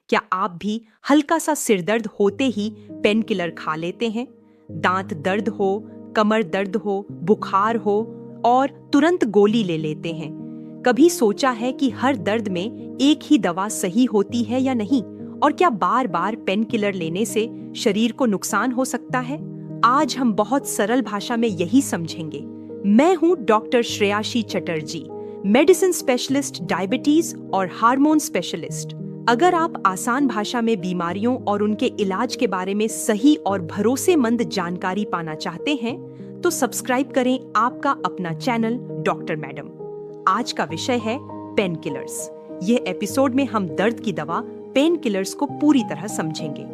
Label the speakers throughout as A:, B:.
A: क्या आप भी हल्का सा सिरदर्द होते ही पेन किलर खा लेते हैं? दांत दर्द हो, कमर दर्द हो, बुखार हो और तुरंत गोली ले लेते हैं। कभी सोचा है कि हर दर्द में एक ही दवा सही होती है या नहीं? और क्या बार बार पेन किलर लेने से शरीर को नुकसान हो सकता है? आज हम बहुत सरल भाषा में यही समझेंगे। मैं हूं doctor Shreyashi Chatterjee, medicine specialist, diabetes और हार्मोन स्पेशलिस्ट। अगर आप आसान भाषा में बीमारियों और उनके इलाज के बारे में सही और भरोसेमंद जानकारी पाना चाहते हैं तो सब्सक्राइब करें आपका अपना चैनल डॉक्टर मैडम। आज का विषय है पेन किलर्स। यह एपिसोड में हम दर्द की दवा पेन किलर्स को पूरी तरह समझेंगे।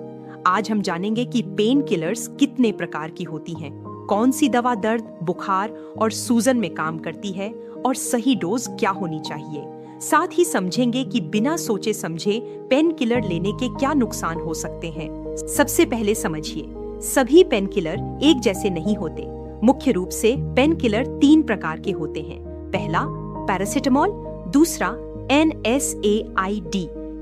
A: आज हम जानेंगे कि पेन किलर्स कितने प्रकार की होती हैं, कौन सी दवा दर्द, बुखार और सूजन में काम करती है और सही डोज क्या होनी चाहिए। साथ ही समझेंगे कि बिना सोचे समझे पेन किलर लेने के क्या नुकसान हो सकते हैं। सबसे पहले समझिए, सभी पेन किलर एक जैसे नहीं होते। मुख्य रूप से पेन किलर 3 प्रकार के होते हैं। पहला पैरासिटामोल, दूसरा NSAID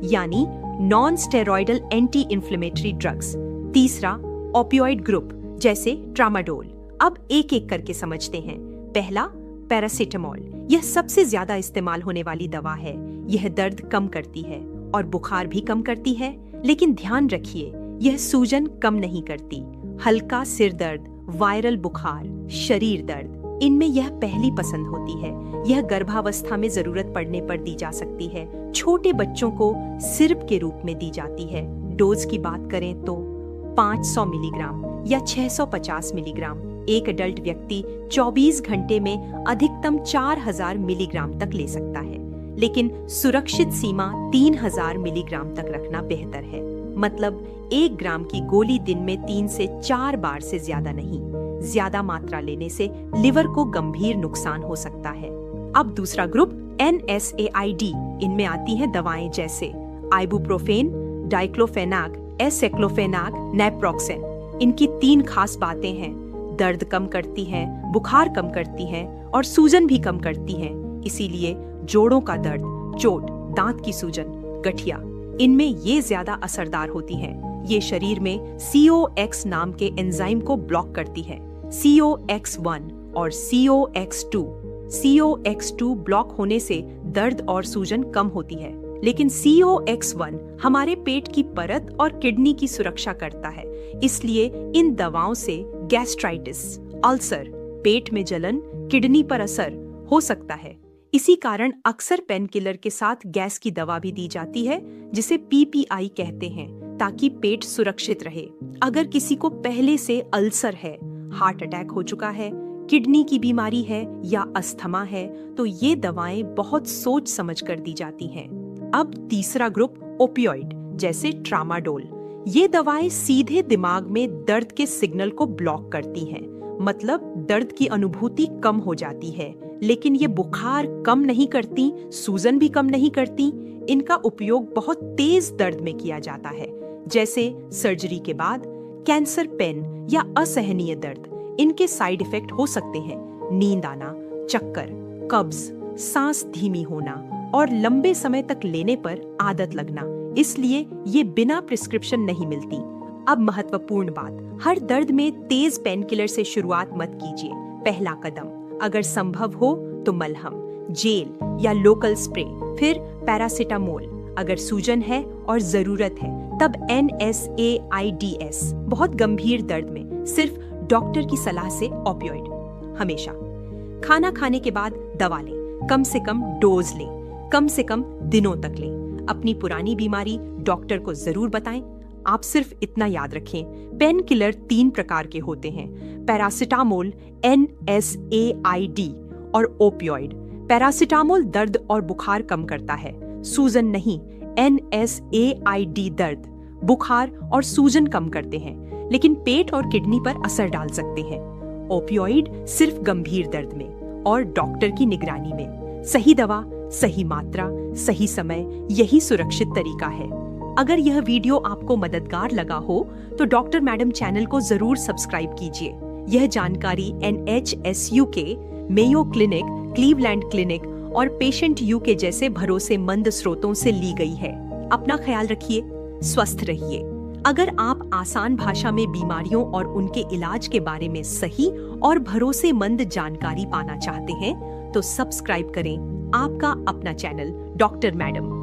A: यानी non steroidal anti inflammatory drugs, तीसरा ओपियोइड ग्रुप जैसे ट्रामाडोल। अब एक एक करके समझते हैं। पहला पैरासिटामोल, यह सबसे ज्यादा इस्तेमाल होने वाली दवा है। यह दर्द कम करती है और बुखार भी कम करती है, लेकिन ध्यान रखिए यह सूजन कम नहीं करती। हल्का सिर दर्द, वायरल बुखार, शरीर दर्द, इनमें यह पहली पसंद होती है। यह गर्भावस्था में जरूरत पड़ने पर दी जा सकती है। छोटे बच्चों को सिरप के रूप में दी जाती है। डोज की बात करें तो 500 मिलीग्राम या 650 मिलीग्राम। एक अडल्ट व्यक्ति 24 घंटे में अधिकतम 4000 मिलीग्राम तक ले सकता है, लेकिन सुरक्षित सीमा 3000 मिलीग्राम तक रखना बेहतर है। मतलब 1 ग्राम की गोली दिन में 3 से 4 बार से ज्यादा नहीं। ज्यादा मात्रा लेने से लिवर को गंभीर नुकसान हो सकता है। अब दूसरा ग्रुप NSAID, इनमें आती हैं दवाएं जैसे आइबुप्रोफेन, डाइक्लोफेनाक, एसाइक्लोफेनाक, नेप्रोक्सेन। इनकी 3 खास बातें हैं। दर्द कम करती हैं, बुखार कम करती हैं और सूजन भी कम करती हैं। इसीलिए जोड़ों का दर्द, चोट, दांत की सूजन, गठिया, इनमें ये ज्यादा असरदार होती हैं। ये शरीर में COX नाम के एंजाइम को ब्लॉक करती है। COX1 और COX2। COX2 ब्लॉक होने से दर्द और सूजन कम होती है, लेकिन COX1 हमारे पेट की परत और किडनी की सुरक्षा करता है। इसलिए इन दवाओं से गैस्ट्राइटिस, अल्सर, पेट में जलन, किडनी पर असर हो सकता है। इसी कारण अक्सर पेन किलर के साथ गैस की दवा भी दी जाती है, जिसे PPI कहते हैं, ताकि पेट सुरक्षित रहे। अगर किसी को पहले से अल्सर है, हार्ट अटैक हो चुका है, किडनी की बीमारी है या अस्थमा है, तो ये दवाएं बहुत सोच समझ कर दी जाती हैं। अब तीसरा ग्रुप ओपियोइड जैसे ट्रामाडोल। ये दवाएं सीधे दिमाग में दर्द के सिग्नल को ब्लॉक करती हैं। मतलब दर्द की अनुभूति कम हो जाती है, लेकिन ये बुखार कम नहीं करती, सूजन भी कम नहीं करती। इनका उपयोग बहुत तेज दर्द में किया जाता है, जैसे सर्जरी के बाद, कैंसर, पेन या असहनीय दर्द। इनके साइड इफेक्ट हो सकते हैं नींद आना, चक्कर, कब्ज, सांस धीमी होना और लंबे समय तक लेने पर आदत लगना। इसलिए ये बिना प्रिस्क्रिप्शन नहीं मिलती। अब महत्वपूर्ण बात, हर दर्द में तेज पेन किलर से शुरुआत मत कीजिए। पहला कदम, अगर संभव हो तो मलहम, जेल या लोकल स्प्रे, फिर पैरासिटामोल। अगर सूजन है और जरूरत है तब NSAIDs। बहुत गंभीर दर्द में सिर्फ डॉक्टर की सलाह से ओपियोइड। हमेशा खाना खाने के बाद दवा लें, कम से कम डोज लें, कम से कम दिनों तक लें। अपनी पुरानी बीमारी डॉक्टर को जरूर बताएं। आप सिर्फ इतना याद रखें, पेन किलर 3 प्रकार के होते हैं, पैरासिटामोल, NSAID और ओपियोइड। पैरासिटामोल दर्द और बुखार कम करता है, सूजन नहीं। NSAID दर्द, बुखार और सूजन कम करते हैं, लेकिन पेट और किडनी पर असर डाल सकते हैं। ओपियोइड सिर्फ गंभीर दर्द में और डॉक्टर की निगरानी में। सही दवा, सही मात्रा, सही समय, यही सुरक्षित तरीका है। अगर यह वीडियो आपको मददगार लगा हो तो डॉक्टर मैडम चैनल को जरूर सब्सक्राइब कीजिए। यह जानकारी NHSU के, मेयो क्लिनिक, क्लीवलैंड क्लिनिक और पेशेंट यू के जैसे भरोसेमंद स्रोतों से ली गई है। अपना ख्याल रखिए। स्वस्थ रहिए। अगर आप आसान भाषा में बीमारियों और उनके इलाज के बारे में सही और भरोसेमंद जानकारी पाना चाहते हैं तो सब्सक्राइब करें आपका अपना चैनल डॉक्टर मैडम।